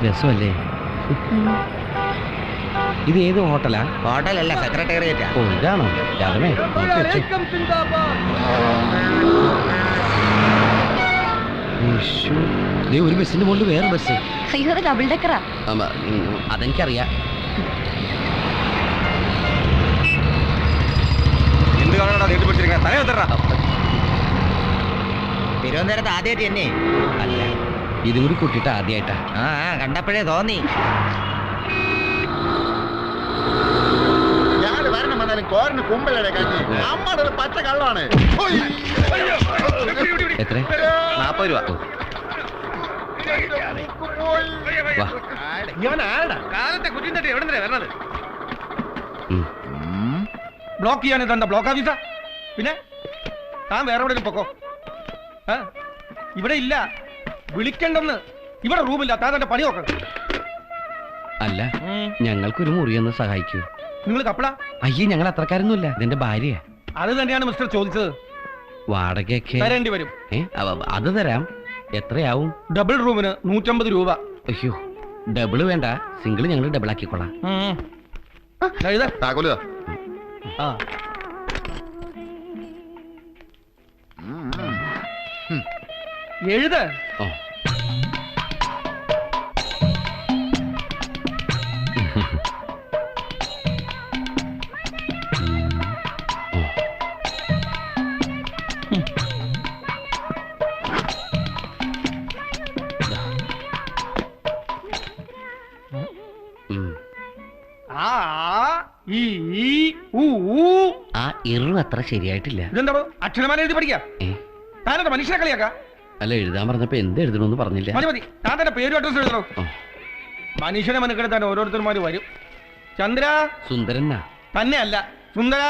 രസമല്ലേ? ഇത് ഏത് ഹോട്ടലാ? ഹോട്ടലല്ല, സെക്രട്ടേറിയറ്റാ. ഓ ഇതാണോ? രാമേ ഒരു ബസ്സിന്റെ മുകളിൽ വേറെ ബസ്. അയ്യോ, ഡബിൾ ഡെക്കറാ. അതെനിക്കറിയാം. തിരുവനന്തപുരത്ത് ആദ്യമായിട്ട് തന്നെ അല്ല, ഇതും കൂടി കൂട്ടിയിട്ട് ആദ്യമായിട്ടാ. കണ്ടപ്പോഴേ തോന്നി. പച്ച കള്ളാണ്. എത്ര? 40 രൂപ. ബ്ലോക്ക് ചെയ്യാൻ തന്ന ബ്ലോക്ക് ഓഫീസാ. പിന്നെ താൻ വേറെ എവിടെയും പൊക്കോ. ഇവിടെ ഇല്ല, വിളിക്കണ്ടെന്ന്. ഇവിടെ റൂമില്ല, താൻ തന്റെ പണി നോക്കണം. അല്ല, ഞങ്ങൾക്കൊരു മുറിയൊന്ന് സഹായിക്കൂ. നിങ്ങൾ കപ്പള? അയ്യേ, ഞങ്ങൾ അത്രക്കാരൊന്നുമില്ല. ഇതെന്റെ ഭാര്യ. അത് തന്നെയാണ് മിസ്റ്റർ ചോദിച്ചത്. വാടകയൊക്കെ തരേണ്ടി വരും. അത് തരാം. എത്രയാവും? ഡബിൾ റൂമിന് 150 രൂപ. അയ്യോ, ഡബിള് വേണ്ട, സിംഗിള് ഞങ്ങൾ ഡബിൾ ആക്കിക്കൊള്ളാം. എഴുത. ആ ഇറും അത്ര ശരിയായിട്ടില്ല. ഇതെന്താണോ അക്ഷരമാല എഴുതി പഠിക്കാം? താനെന്താ മനുഷ്യനെ കളിയാക്കാ? അല്ല, എഴുതാൻ പറഞ്ഞപ്പോ എന്ത് എഴുതണമെന്ന് പറഞ്ഞില്ല. മതി മതി, താൻ തന്നെ പേരും അഡ്രസ് എഴുതണോ? മനുഷ്യനെ മനക്കെടുത്താൻ ഓരോരുത്തർമാര് വരും. ചന്ദ്ര. സുന്ദരനാ? തന്നെ അല്ല, സുന്ദര.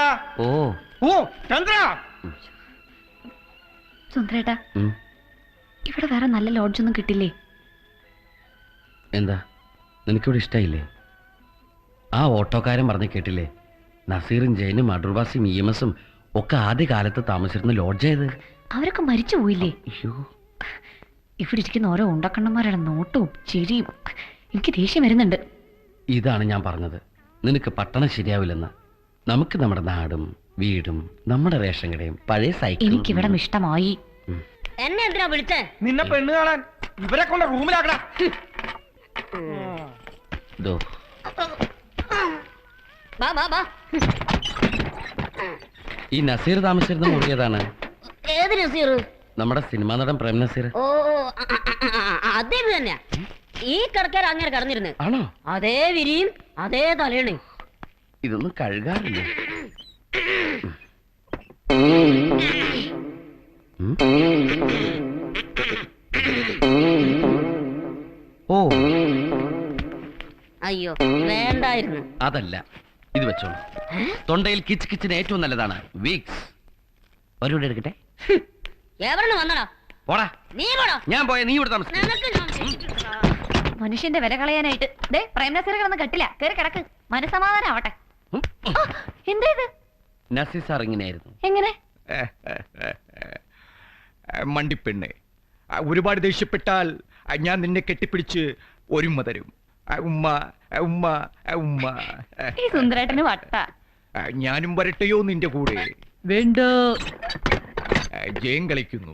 ഓ ഓ ചന്ദ്ര. സുന്ദരേട്ടാ, ഇവിടെ വേറെ നല്ല ലോഡ്ജ് ഒന്നും കിട്ടില്ലേ? എന്താ, നിനക്കിവിടെ ഇഷ്ടായില്ലേ? ആ ഓട്ടോക്കാരൻ പറഞ്ഞ് കേട്ടില്ലേ, നസീറും ജയനും അടൂർവാസിയും EMS ഒക്കെ ആദ്യ കാലത്ത് താമസിച്ചിരുന്ന ലോഡ്ജ് ഏത്? അവരൊക്കെ മരിച്ചു പോയില്ലേ? ഇവിടെ ഇരിക്കുന്ന ഓരോ ഉണ്ടക്കണ്ണന്മാരുടെ നോട്ടവും ചിരിയും എനിക്ക് ദേഷ്യം വരുന്നുണ്ട്. ഇതാണ് ഞാൻ പറഞ്ഞത്, നിനക്ക് പട്ടണം ശരിയാവില്ലെന്ന്. നമുക്ക് നമ്മുടെ നാടും വീടും നമ്മുടെ റേഷൻ കടയും പഴയ സൈക്കിൾ. എനിക്കിവിടെ ഇഷ്ടമായി. എന്നെ എന്തിനാ വിളിച്ചേ? നിന്നെ പെണ്ണ് കാണാൻ. ഇവരെ കൊണ്ട് റൂമിലാക്കടാ. ഈ നസീർ താമസിച്ചിരുന്ന മുറി ഏതാണ്? ഏത് നസീർ? നമ്മുടെ സിനിമാ നടൻ പ്രേം നസീർ. ഓ, അതേ തന്നെയാ. ഈ കിടക്കാർ അങ്ങനെ കടന്നിരുന്നു. ആണോ? അതേ വിരിയും അതേ തലയാണ്. ഇതൊന്നും കഴുകാറില്ല. ഓ അയ്യോ, വേണ്ടായിരുന്നു. അതല്ല, ഇത് വെച്ചോളൂ. തൊണ്ടയിൽ കിച്ച് കിച്ചിന് ഏറ്റവും നല്ലതാണ് വീക്സ്. ഒരു എടുക്കട്ടെ. എവിടെ വന്നടാ? പോടാ. നീ പോടാ. ഞാൻ പോയ നീ ഇവിടെ താമസിക്കും. മനുഷ്യന്റെ വില കളയാനായിട്ട് പ്രേം നസീർ കിടന്ന് കെട്ടില്ല, കേറി കിടക്ക്, മനസമാധാനം ആവട്ടെ. എന്താ ഇത്? നസീർ സാർ ഇങ്ങനെയായിരുന്നു. എങ്ങനെ? മണ്ടിപ്പെണ്ണ്, ഒരുപാട് ദേഷ്യപ്പെട്ടാൽ ഞാൻ നിന്നെ കെട്ടിപ്പിടിച്ച് ഒരുമ്മ തരും. ഉമ്മ ഉമ്മ ഉമ്മ. ഈ സുന്ദരേട്ടന് വട്ട. ഞാനും വരട്ടെയോ നിന്റെ കൂടെ? വേണ്ട. ജയം കളിക്കുന്നു.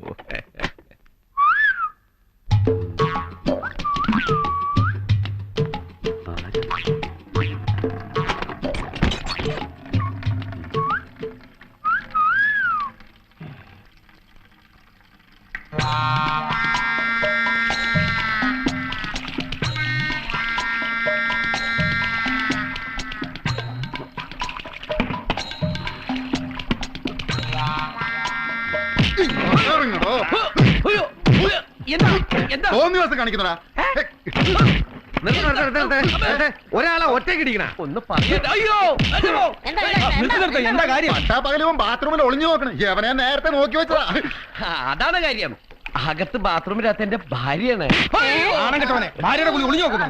കാണിക്കുന്നടാ. ഒരാളെ ഒറ്റക്കിടിക്കണ ഒന്ന് എന്താ കാര്യം? പകലും ബാത്റൂമിൽ ഒളിഞ്ഞു നോക്കണം. എവനെ നേരത്തെ നോക്കി വെച്ചതാ. അതാണ് കാര്യം. അകത്ത് ബാത്റൂമിനകത്ത് എന്റെ ഭാര്യയാണ്. ഭാര്യയുടെ കുളി ഒളിഞ്ഞു നോക്കുന്നു.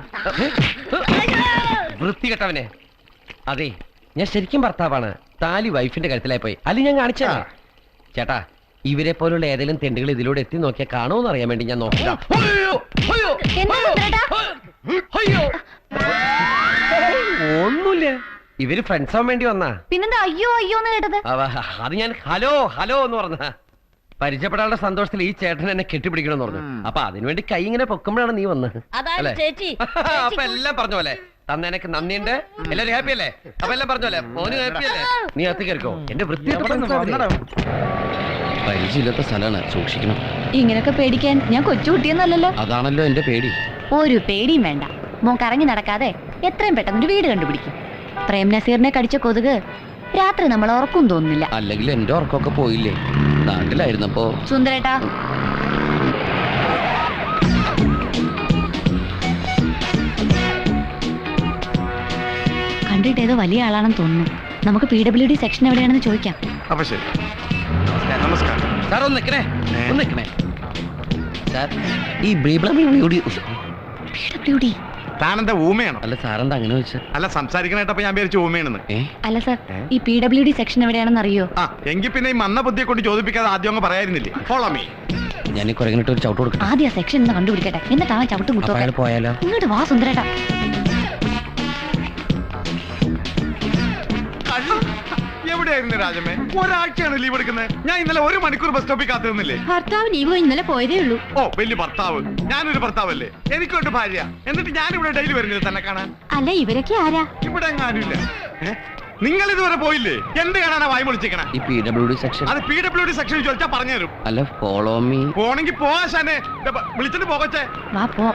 വൃത്തികെട്ടവനെ. അതെ, ഞാൻ ശരിക്കും ഭർത്താവാണ്. താലി വൈഫിന്റെ കഴുത്തിലായി പോയി. അല്ലെങ്കിൽ ഞാൻ കാണിച്ചാ. ചേട്ടാ, ഇവരെ പോലുള്ള ഏതെങ്കിലും തെണ്ടുകൾ ഇതിലൂടെ എത്തി നോക്കിയാൽ കാണുമെന്ന് അറിയാൻ വേണ്ടി ഞാൻ നോക്കില്ല. അയ്യോ ഒന്നുമില്ല, ഇവര് ഫ്രണ്ട്സ് ആവാൻ വേണ്ടി വന്നാ. പിന്നെന്താ അയ്യോ അയ്യോ എന്ന് കേട്ടത്? അത് ഞാൻ ഹലോ ഹലോ എന്ന് പറഞ്ഞ പരിചയപ്പെടാനുള്ള സന്തോഷത്തിൽ ഈ ചേട്ടൻ എന്നെ കെട്ടിപ്പിടിക്കണമെന്ന് പറഞ്ഞു. അപ്പൊ അതിനുവേണ്ടി കൈ ഇങ്ങനെ പൊക്കുമ്പോഴാണ് നീ വന്നത്. അതായത് ചേച്ചി അപ്പൊ എല്ലാം പറഞ്ഞ പോലെ തന്നെ എനിക്ക് നന്ദിയുണ്ട്. എല്ലാരും ഹാപ്പി അല്ലേ? അപ്പൊ എല്ലാം പറഞ്ഞ പോലെ മോന് ഹാപ്പി അല്ലേ? നീ അകത്ത് കയറിക്കോ. എന്റെ വൃത്തി പരിചയമില്ലാത്ത സ്ഥലമാണ്, സൂക്ഷിക്കണം. ഇങ്ങനൊക്കെ പേടിക്കാൻ ഞാൻ കൊച്ചുകുട്ടിയെന്നല്ലല്ലോ. അതാണല്ലോ എന്റെ പേടി. ഒരു പേടിയും വേണ്ട. മോൻ കറങ്ങി നടക്കാതെ എത്രയും പെട്ടെന്ന് ഒരു വീട് കണ്ടുപിടിക്കും. പ്രേം നസീറിനെ കടിച്ച കൊതുക് രാത്രി നമ്മൾ ഉറക്കും തോന്നുന്നില്ല. അല്ലെങ്കിൽ എന്റെ ഉറക്കമൊക്കെ പോയില്ലേ? നാട്ടിലായിരുന്നപ്പോ. സുന്ദരേട്ടാ, കണ്ടിട്ട് ഏതോ വലിയ ആളാണെന്ന് തോന്നുന്നു. നമുക്ക് PWD സെക്ഷൻ എവിടെയാണെന്ന് ചോദിക്കാം. അപ്പൊ ശരി, നമസ്കാരം. സാർ ഒന്ന് നിൽക്കണേ, ഒന്ന് നിൽക്കണേ സാർ. ഈ PWD താനെന്താ ഊമയാണോ? അല്ല സാറെന്താ അങ്ങനെ വെച്ചാൽ? അല്ല, സംസാരിക്കണേട്ടപ്പോ ഞാൻ വിചാരിച്ചു ഊമയാണെന്ന്. അല്ല സാർ, ഈ PWD സെക്ഷൻ എവിടെയാണെന്ന് അറിയോ? ആ, എങ്കിൽ പിന്നെ ഈ മന്ന ബുദ്ധിയെ കൊണ്ട് ചോദിപ്പിക്കാതെ ആദ്യം അങ്ങ് പറയായിരുന്നില്ലേ? Follow me. ഞാൻ ഈ കുരങ്ങിട്ട് ഒരു ചവിട്ട് കൊടുക്കണം. ആദ്യം ആ സെക്ഷൻ ഒന്ന് കണ്ടുപിടിക്കട്ടെ, എന്നിട്ട് അവൻ ചവിട്ട് അപ്പൊ അയാൾ കുത്തോ. പോയാലോ? ഇങ്ങോട്ട് വാ സുന്ദരേട്ടാ. എവിടെയായിരുന്നു രാജമ്മേ? ഒരാഴ്ചയാണ് ലീവ് എടുക്കുന്നത്. ഞാൻ ഇന്നലെ 1 മണിക്കൂർ ബസ് സ്റ്റോപ്പിൽ കാത്തു നിന്നില്ലേ? ഭർത്താവ് ലീവ് ഇന്നലെ പോയതേ ഉള്ളൂ. ഓ, വലിയ ഭർത്താവ്. ഞാനൊരു ഭർത്താവല്ലേ? എനിക്കൊരു ഭാര്യ. എന്നിട്ട് ഞാനിവിടെ ഡെയിലി വരുന്നില്ല തന്നെ കാണാൻ. അല്ല, ഇവരൊക്കെ ആരാ? ഇവിടെ എങ്ങാനുമില്ല. നിങ്ങൾ ഇതുവരെ പോയില്ലേ? എന്ത് കാണാനാ വായി പൊളിച്ചിരിക്കണ? ഈ PWD സെക്ഷൻ. അത് PWD സെക്ഷൻ ചോദിച്ചാ പറഞ്ഞുതരും. അല്ല, ഫോളോ മീ. പോണെങ്കിൽ പോവാശാനെ വിളിച്ചിട്ട് പോകച്ചേ. വാ പോ.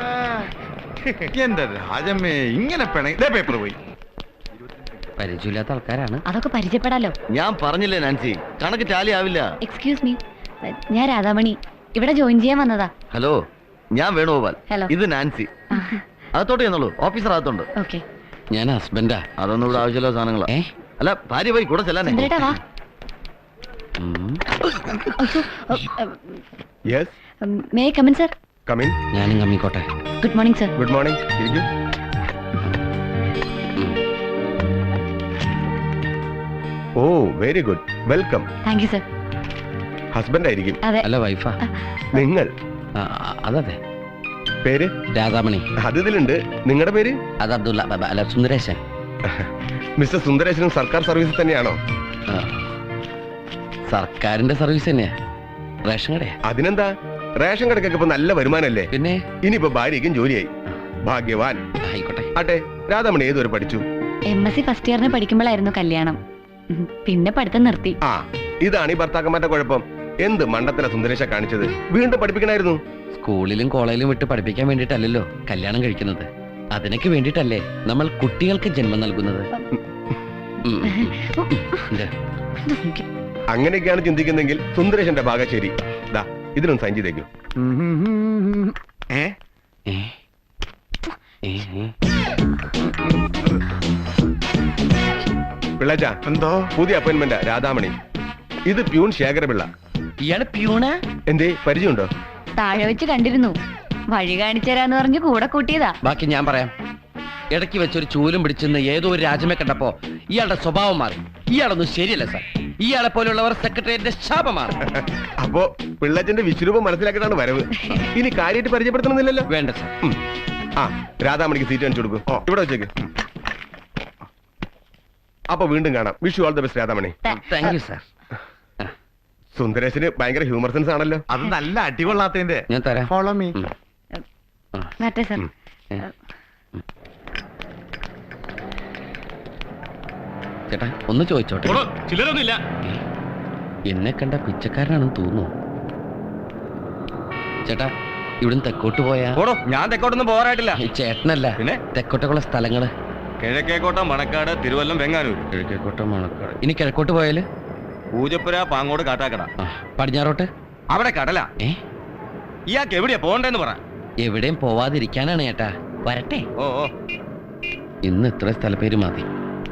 എന്റെ രാജമ്മേ, ഇങ്ങനെ പേപ്പർ പോയി. പരിചയമില്ലാത്ത ആൾക്കാരാണ്. അതൊക്കെ പരിചയപ്പെടാലോ. ഞാൻ പറഞ്ഞില്ലേ നാൻസി, കണക്ക് ടാലി ആവില്ല. എക്സ്ക്യൂസ് മീ, ഞാൻ രാധാമണി. ഇവിടെ ജോയിൻ ചെയ്യാൻ വന്നതാ. ഹലോ, ഞാൻ വേണുഗോപാൽ. ഹലോ. ഇത് നാൻസി. അകത്തോട്ട് ചെന്നോളൂ, ഓഫീസർ അകത്തുണ്ട്. ഓക്കെ. ഞാൻ ഹസ്ബൻഡാ. അതൊന്നും ഇവിടെ ആവശ്യമില്ല സാധനങ്ങളാ. അല്ല, ഭാര്യ പോയി കൂടെ ചെല്ലാനേ. സുന്ദരേട്ടാ വാ. May come in sir? കമിൻ. ഞാനും കമ്മിക്കോട്ടെ. Good morning sir. Good morning. Oh, very good. Welcome. Thank you sir. Husband ആയിരിക്കും. അതെ. അല്ല, വൈഫാ. നിങ്ങൾ അതതെ. പേര്? രാധാമണി. അത് ഇതിലുണ്ട്. നിങ്ങളുടെ പേര്? അത് അബ്ദുള്ള. അല്ല, സുന്ദരേശൻ. മിസ്റ്റർ സുന്ദരേശനും സർക്കാർ സർവീസിൽ തന്നെയാണോ? സർക്കാരിന്റെ സർവീസ് തന്നെയാ. റേഷൻ കടയാ. അതിനെന്താ, റേഷൻ കടക്കൊക്കെ ഇപ്പൊ നല്ല വരുമാനല്ലേ? പിന്നെ ഇനിയിപ്പോ ഭാര്യയ്ക്കും ജോലിയായി. ഭാഗ്യവാൻ. ആയിക്കോട്ടെ. ആട്ടെ, രാധാമണി ഏതുവരെ പഠിച്ചു? MSc ഫസ്റ്റ് ഇയറിന് പഠിക്കുമ്പോഴായിരുന്നു കല്യാണം. പിന്നെ പഠിത്തം നിർത്തി. ആ, ഇതാണ് ഈ ഭർത്താക്കന്മാരുടെ കുഴപ്പം. എന്ത് മണ്ടത്തില സുന്ദരേശ കാണിച്ചത്? വീണ്ടും പഠിപ്പിക്കണായിരുന്നു. സ്കൂളിലും കോളേജിലും വിട്ട് പഠിപ്പിക്കാൻ വേണ്ടിയിട്ടല്ലല്ലോ കല്യാണം കഴിക്കുന്നത്. അതിനൊക്കെ വേണ്ടിയിട്ടല്ലേ നമ്മൾ കുട്ടികൾക്ക് ജന്മം നൽകുന്നത്. അങ്ങനെയൊക്കെയാണ് ചിന്തിക്കുന്നെങ്കിൽ സുന്ദരേശന്റെ ഭാഗം ശരി. ദാ, ഇതിനൊന്ന് സൈൻ ചെയ്തേക്കൂ. പിള്ളച്ച, എന്തോ പുതിയ അപ്പോയിന്റ്മെന്റ് രാധാമണി. ഇത് പ്യൂൺ ശേഖരപിള്ള. ഇയാള് പ്യൂണാ? എന്തേ, പരിചയമുണ്ടോ? താഴെ വെച്ച് കണ്ടിരുന്നു. വഴി കാണിച്ചു തരാന്ന് പറഞ്ഞ് കൂടെ കൂട്ടിയതാ. ബാക്കി ഞാൻ പറയാം. ഇടയ്ക്ക് വെച്ചൊരു ചൂലും പിടിച്ചെന്ന് ഏതോ ഒരു രാജ്യമേ കണ്ടപ്പോ ഇയാളുടെ സ്വഭാവം മാറി. ഇയാളൊന്നും ശരിയല്ല സാർ. ഇയാളെ പോലുള്ളവർ സെക്രട്ടറിയേറ്റിന്റെ ശാപമാണ്. അപ്പോ പിള്ളച്ചന്റെ വിശ്വരൂപം മനസ്സിലാക്കിയിട്ടാണ് വരവ്. ഇനി കാര്യമായിട്ട് പരിചയപ്പെടുത്തണമെന്നില്ലല്ലോ. വേണ്ട സാർ. ആ, രാധാമണിക്ക് സീറ്റ് കാണിച്ചു കൊടുക്കും. ഇവിടെ വെച്ചേക്ക്. അപ്പൊ വീണ്ടും കാണാം. Wish you all the best Radhamani. Thank you sir. സുന്ദരേശന് ഭയങ്കര ഹ്യൂമർ സെൻസ് ആണല്ലോ. അത് നല്ല അടികൊള്ളാത്തതിന്റെ. ഞാൻ തരാം. Follow me. വരട്ടെ സർ. ചേട്ടാ, ഒന്ന് ചോദിച്ചോട്ടെ. ചിലരൊന്നുമില്ല. എന്നെ കണ്ട പിച്ചക്കാരനാണെന്ന് തോന്നുന്നു. ചേട്ടാ, ഇവിടുന്ന് തെക്കോട്ട് പോയാ? ഞാൻ തെക്കോട്ടൊന്നും പോരായിട്ടില്ല. ഈ ചേട്ടനല്ല, പിന്നെ തെക്കോട്ടുള്ള സ്ഥലങ്ങള്. കിഴക്കേക്കോട്ടം, മണക്കാട്, തിരുവല്ലം, വെങ്ങാനൂർ. കിഴക്കേക്കോട്ടം, മണക്കാട്. ഇനി കിഴക്കോട്ട് പോയാല്? പൂജപ്പുര, പാങ്ങോട്, കാട്ടാക്കട. പടിഞ്ഞാറോട്ട്? അവിടെ കടല. ഇയാൾക്ക് എവിടെയാ പോകണ്ടെന്ന് പറ. എവിടെയും പോവാതിരിക്കാനാണ് ചേട്ടാ. വരട്ടെ. ഓ, ഇന്ന് ഇത്ര സ്ഥലപ്പേര് മതി.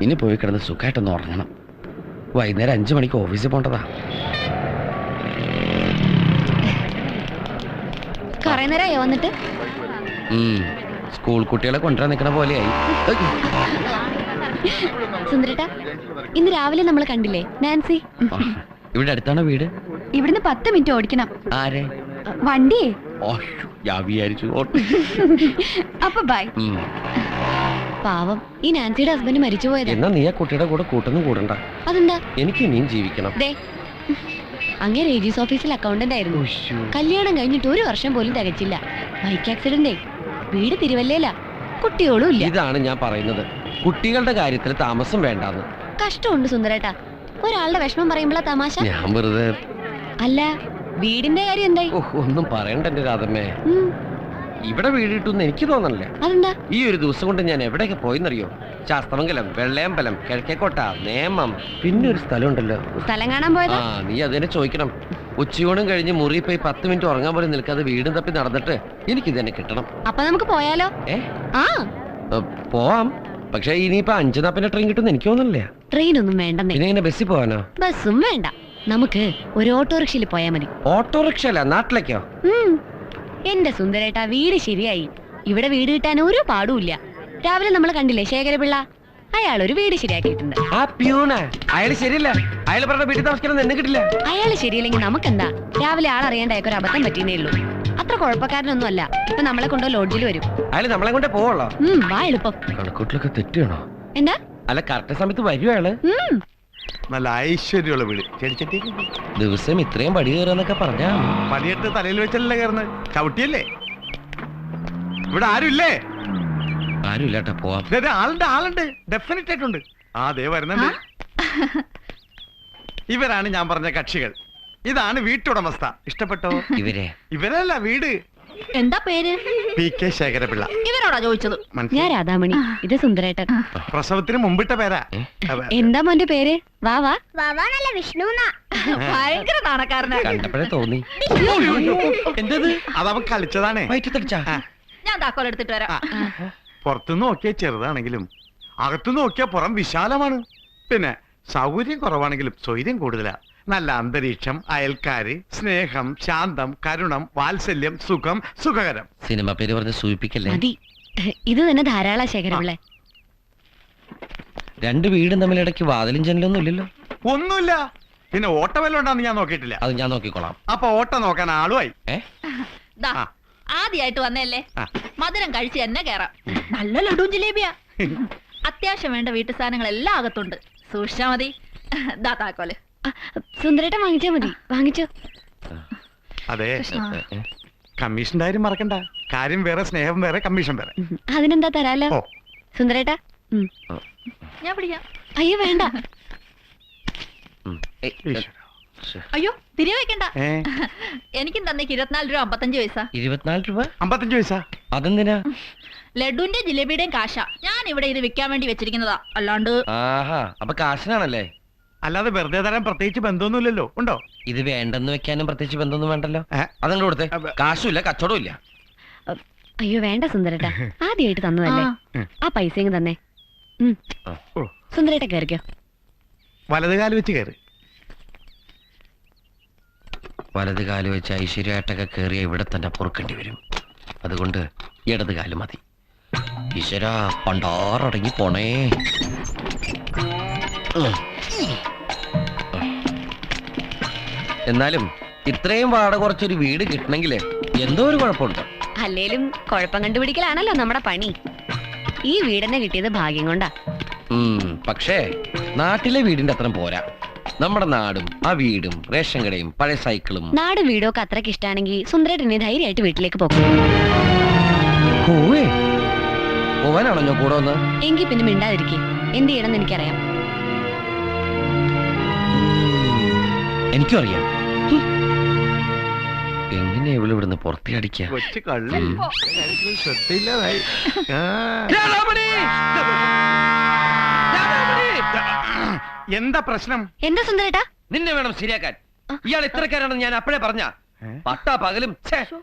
ഇനി പോയി കിടന്ന് സുഖമായിട്ടൊന്ന് ഉറങ്ങണം. വൈകുന്നേരം 5 മണിക്ക് ഓഫീസിൽ പോണ്ടതാ. കൊറേ നേരമായോ വന്നിട്ട്? സ്കൂൾ കുട്ടികളെ കൊണ്ടുവരാൻ നിൽക്കണ പോലെയായി. സുന്ദരേട്ടാ, ഇന്ന് രാവിലെ നമ്മൾ കണ്ടില്ലേ നാൻസി? ഇവിടെ അടുത്താണോ വീട്? ഇവിടുന്ന് 10 മിനിറ്റ് ഓടിക്കണം. ആരെ? വണ്ടിയേ. ഞാൻ വിചാരിച്ചു അപ്പൊ ബൈ. പാവം ഈ നാൻസിയുടെ ഹസ്ബൻഡ് മരിച്ചു പോയതാ. എന്നാ നീ ആ കുട്ടിയുടെ കൂടെ കൂട്ടൊന്നും കൂടണ്ട. അതെന്താ? എനിക്ക് ഇനിയും ജീവിക്കണം. ദേ അങ്ങനെ രജിസ് ഓഫീസിൽ അക്കൗണ്ടന്റ് ആയിരുന്നു. കല്യാണം കഴിഞ്ഞിട്ട് 1 വർഷം പോലും തികച്ചില്ല. Bike accident. വീട് തിരുവല്ലയില. കുട്ടിയോളും ഇല്ല. ഇതാണ് ഞാൻ പറയുന്നത്, കുട്ടികളുടെ കാര്യത്തിൽ താമസം വേണ്ടാന്ന്. കഷ്ടമുണ്ട് സുന്ദരേട്ടാ. ഒരാളുടെ വിഷമം പറയുമ്പോഴാ തമാശ. ഞാൻ വെറുതെ അല്ല വീടിന്റെ കാര്യം എന്തായി? ഒന്നും പറയണ്ട എന്റെ രാധമ്മേ. ഉം, ഇവിടെ വീട് കിട്ടുമെന്ന് എനിക്ക് തോന്നണില്ല. അതെന്താ? ഈ ഒരു ദിവസം കൊണ്ട് ഞാൻ എവിടെയൊക്കെ പോയെന്നറിയോ? ശാസ്ത്രമംഗലം, വെള്ളയമ്പലം, കിഴക്കേക്കോട്ട, നേമം, പിന്നെ ഒരു സ്ഥലം ഉണ്ടല്ലോ. സ്ഥലം കാണാൻ പോയതാ? നീ അതിനെ ചോദിക്കണം. ഉച്ചയോടും കഴിഞ്ഞ് മുറി പോയി 10 മിനിറ്റ് ഉറങ്ങാൻ പോലും നിൽക്കാതെ വീടും തപ്പി നടന്നിട്ട് എനിക്ക് ഇതന്നെ കിട്ടണം. അപ്പൊ നമുക്ക് പോയാലോ? ആ പോവാം. പക്ഷെ ഇനിയിപ്പോ 5:40 ട്രെയിൻ കിട്ടുമെന്ന് എനിക്ക് തോന്നുന്നില്ല. ട്രെയിൻ ഒന്നും വേണ്ടെന്നേ. പിന്നെ ഇങ്ങനെ ബസ്സിൽ പോവാനോ? ബസ്സും വേണ്ട, നമുക്ക് ഒരു ഓട്ടോറിക്ഷയിൽ പോയാ മതി. ഓട്ടോറിക്ഷ അല്ല, നാട്ടിലേക്കോ? എന്റെ സുന്ദരേട്ടാ, വീട് ശരിയായി. ഇവിടെ വീട് കിട്ടാൻ ഒരു പാടുമില്ല. രാവിലെ നമ്മൾ കണ്ടില്ലേ ശേഖരപിള്ള, അയാൾ ഒരു വീട് ശരിയാക്കിയിട്ടുണ്ട്. ആ പ്യൂണ അയാള് ശരിയല്ല. അയാൾ പറഞ്ഞ വീട്ടിൽ താമസിക്കണം എന്നെ കിട്ടില്ല. അയാള് ശരിയില്ലെങ്കിൽ നമുക്കെന്താ? രാവിലെ ആളറിയാണ്ട് അയാൾക്ക് ഒരു അബദ്ധം പറ്റിയേ ഉള്ളൂ. അത്ര കുഴപ്പക്കാരനൊന്നും അല്ല. ഇപ്പൊ നമ്മളെ കൊണ്ടോ ലോഡ്ജിൽ വരും. അയാൾ നമ്മളെ കൊണ്ടേ പോവുള്ളോ? വാ എളുപ്പം. കണക്കൂട്ടിലൊക്കെ തെറ്റാണോ? എന്താ? അല്ല കറക്റ്റ് സമയത്ത് വരുമോ അയാള്? നല്ല ഐശ്വര്യമുള്ള വീട്. ചെടിച്ചട്ടി ദിവസം ഇത്രയും പടി കയറാന്നൊക്കെ പറഞ്ഞാ പടിയെട്ട് തലയിൽ വെച്ചല്ലേ കയറുന്നത്? ചവിട്ടിയല്ലേ? ഇവിടെ ആരുമില്ലേ? ആരുമില്ലാട്ടാ, പോവാം. ആളുണ്ട് ഡെഫിനറ്റ് ആയിട്ടുണ്ട്. ദേ വരുന്നുണ്ട്. ഇവരാണ് ഞാൻ പറഞ്ഞ കക്ഷികൾ. ഇതാണ് വീട്ടുടമസ്ഥ. ഇഷ്ടപ്പെട്ടോ? ഇവരല്ല വീട്. എന്താ പേര്? PK ശേഖരപിള്ള. ഇവരോടാ ചോദിച്ചത്. ഞാൻ രാധാമണി, ഇത് സുന്ദരേട്ടൻ. പ്രസവത്തിന് മുമ്പിട്ട പേരാ. എന്താ മോന്റെ പേര്? വാ വാ. വാവാനല്ല വിഷ്ണു. ഭയങ്കര നാണക്കാരനാ. കണ്ടപ്പോഴേ തോന്നി. എന്തത്? അതവൻ കളിച്ചതാണേ. വയറ്റത്തടിച്ചാ? ഞാൻ താക്കോൽ എടുത്തിട്ട് വരാം. പുറത്തുനിന്ന് നോക്കിയാൽ ചെറുതാണെങ്കിലും അകത്തുനിന്ന് നോക്കിയാൽ പുറം വിശാലമാണ്. പിന്നെ സൗകര്യം കുറവാണെങ്കിലും സ്വൈര്യം കൂടുതലാ. നല്ല അന്തരീക്ഷം, അയൽക്കാര്, സ്നേഹം, ശാന്തം, കരുണം, വാത്സല്യം, സുഖം, സുഖകരം. സിനിമ പേര് പറഞ്ഞ് സൂചിപ്പിക്കല്ലേ? മതി, ഇത് തന്നെ ധാരാളം ശേഖരപിള്ള. 2 വീടും തമ്മിൽ ഇടയ്ക്ക് വാതിലും ജനലൊന്നും ഇല്ലല്ലോ? ഒന്നുമില്ല. പിന്നെ ഓട്ട വല്ലതും ഉണ്ടാന്ന് ഞാൻ നോക്കിയിട്ടില്ല. അത് ഞാൻ നോക്കിക്കോളാം. അപ്പൊ ഓട്ട നോക്കാൻ ആളുമായി. ആദ്യമായിട്ട് വന്നല്ലേ, മധുരം കഴിച്ച് തന്നെ കേറാം. നല്ല ലഡുവും ജിലേബിയാ. അത്യാവശ്യം വേണ്ട വീട്ടു സാധനങ്ങൾ എല്ലാം അകത്തുണ്ട്. സൂക്ഷിച്ചാ മതി. ദാ താക്കോല്. സുന്ദരേട്ടൻ വാങ്ങിച്ചാ മതി. വാങ്ങിച്ചോ. അതെ, കമ്മീഷന്റെ കാര്യം മറക്കണ്ട. കാര്യം വേറെ, സ്നേഹം വേറെ, കമ്മീഷൻ വേറെ. അതിനെന്താ തരാലോ സുന്ദരേട്ടാ? ഞാൻ പിടിക്കാം. അയ്യോ വേണ്ട. അയ്യോ തിരികെ വെക്കണ്ട. എനിക്കും തന്നേക്ക് 24 രൂപ 55 പൈസ. 24 രൂപ 55 പൈസ? അതെന്തിനാ? ലഡുവിന്റെ ജിലേബിയുടെയും കാശ. ഞാൻ ഇവിടെ ഇത് വിൽക്കാൻ വേണ്ടി വെച്ചിരിക്കുന്നതാ, അല്ലാണ്ട്. അപ്പൊ കാശിനാണല്ലേ? അല്ലാതെ വെറുതെ തരാൻ പ്രത്യേകിച്ച് ബന്ധമൊന്നുമില്ലല്ലോ. ഉണ്ടോ? ഇത് വേണ്ടെന്ന് വെക്കാനും പ്രത്യേകിച്ച് ബന്ധമൊന്നും വേണ്ടല്ലോ. അതങ്ങോട്ട് കൊടുത്തേ. കാശുമില്ല, കച്ചവടവും ഇല്ല. അയ്യോ വേണ്ട സുന്ദരേട്ടാ, ആദ്യമായിട്ട് തന്നതല്ലേ. ആ പൈസ ഇങ്ങ് തന്നെ. സുന്ദരേട്ട കയറിക്കോ. വലത് കാല് വെച്ച് കയറി. വലത് കാല് വെച്ച് ഐശ്വര്യമായിട്ടൊക്കെ കയറിയ ഇവിടെ തന്നെ പൊറുക്കേണ്ടി വരും. അതുകൊണ്ട് ഇടത് കാല് മതി. ഈശ്വര പണ്ടാറടങ്ങി പോണേ. എന്നാലും ഇത്രയും വാടക കുറച്ചൊരു വീട് കിട്ടണമെങ്കിൽ എന്തോ ഒരു കുഴപ്പമുണ്ട്. അല്ലേലും കുഴപ്പം കണ്ടുപിടിക്കലാണല്ലോ നമ്മുടെ പണി. ഈ വീടെന്നെ കിട്ടിയത് ഭാഗ്യം കൊണ്ടാ. പക്ഷേ നാട്ടിലെ വീടിന്റെ അത്രയും പോരാ. നമ്മുടെ നാടും ആ വീടും റേഷൻ കടയും പഴയ സൈക്കിളും. നാടും വീടും ഒക്കെ അത്രയ്ക്ക് ഇഷ്ടമാണെങ്കിൽ സുന്ദരേട്ടനെ ധൈര്യമായിട്ട് വീട്ടിലേക്ക് പോകും. പോവാനാണോ ഞാൻ കൂടെ വന്ന്? എങ്കിൽ പിന്നെ മിണ്ടാതിരിക്കേ. എന്ത് ചെയ്യണമെന്ന് എനിക്കറിയാം. എനിക്കും അറിയാം എങ്ങനെയാ ഇവിടെ ഇവിടുന്ന് പുറത്തടിക്ക. കൊച്ചു കള്ളി ശ്രദ്ധയില്ലാതായി. എന്താ പ്രശ്നം? എന്താ സുന്ദരേട്ടാ? നിന്നെ വേണം ശരിയാക്കാൻ. ഇയാൾ ഇത്രക്കാരാണെന്ന് ഞാൻ അപ്പോഴേ പറഞ്ഞ. പട്ടാ പകലും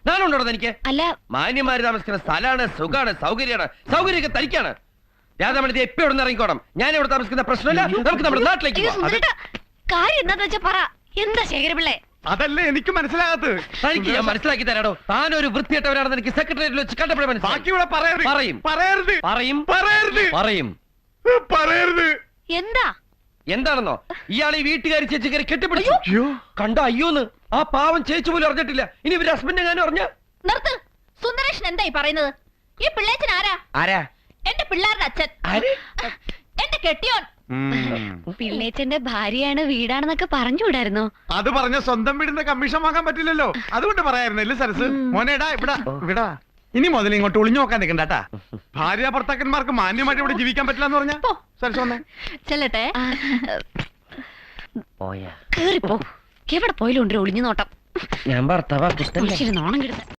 നാളുണ്ടോ എനിക്ക്? അല്ല, മാന്യന്മാര് താമസിക്കുന്ന സ്ഥലമാണ്, സുഖാണ്, സൗകര്യമാണ്. സൗകര്യമൊക്കെ തനിക്കാണ്. രാധാമണി എപ്പോ ഇവിടെ ഇറങ്ങിക്കോണം. ഞാൻ ഇവിടെ താമസിക്കുന്ന പ്രശ്നമില്ല. നമുക്ക് നമ്മുടെ നാട്ടിലേക്ക് കാര്യം എന്താന്ന് വെച്ചാ പറ. എന്താ ശേഖരപിള്ളേ? അതല്ലേ എനിക്ക് മനസ്സിലാകാത്തത്. തനിക്ക് ഞാൻ മനസ്സിലാക്കി തരാടോ. താനൊരു വൃത്തിയായിട്ടവരാണെന്ന് എനിക്ക് സെക്രട്ടേറിയറ്റിൽ വെച്ച് കണ്ടപ്പോഴേ മനസ്സിലായി. പറയും. എന്താ എന്താണെന്നോ? ഇയാൾ ഈ വീട്ടുകാരി ചേച്ചി കയറി കെട്ടിപ്പിടിച്ചു. കണ്ട അയ്യോന്ന്. ആ പാവം ചേച്ചി പോലും അറിഞ്ഞിട്ടില്ല. ഇനി ഇവര് ഹസ്ബൻഡ് ഞാനും അറിഞ്ഞ നിർത്ത്. സുന്ദരേഷൻ എന്തായി പറയുന്നത്? ഈ പിള്ളേച്ചൻ ആരാ? ആരാ? എന്റെ പിള്ളേരുടെ അച്ഛൻ. ആര്? എന്റെ കെട്ടിയോൻ. പിള്ളേച്ചന്റെ ഭാര്യയാണ് വീടാണെന്നൊക്കെ പറഞ്ഞുകൂടായിരുന്നോ? അത് പറഞ്ഞ സ്വന്തം വീടിന്റെ കമ്മീഷൻ വാങ്ങാൻ പറ്റില്ലല്ലോ, അതുകൊണ്ട് പറയായിരുന്നില്ല സരസ്. മോനേടാ ഇവിടെ ഇനി മുതൽ ഇങ്ങോട്ട് ഒളിഞ്ഞു നോക്കാൻ നിൽക്കണ്ടാ. ഭാര്യ ഭർത്താക്കന്മാർക്ക് മാന്യമായിട്ട് ഇവിടെ ജീവിക്കാൻ പറ്റില്ല എന്ന് പറഞ്ഞാ പോ. സരസ് വന്നേ. ചെല്ലട്ടെ. പോയാ കേറിപ്പോ. എവിടെ പോയാലും ഉണ്ട് ഒളിഞ്ഞു നോട്ടം. ഞാൻ ഭർത്താവാ മനുഷ്യന് നാണം കെടുത്ത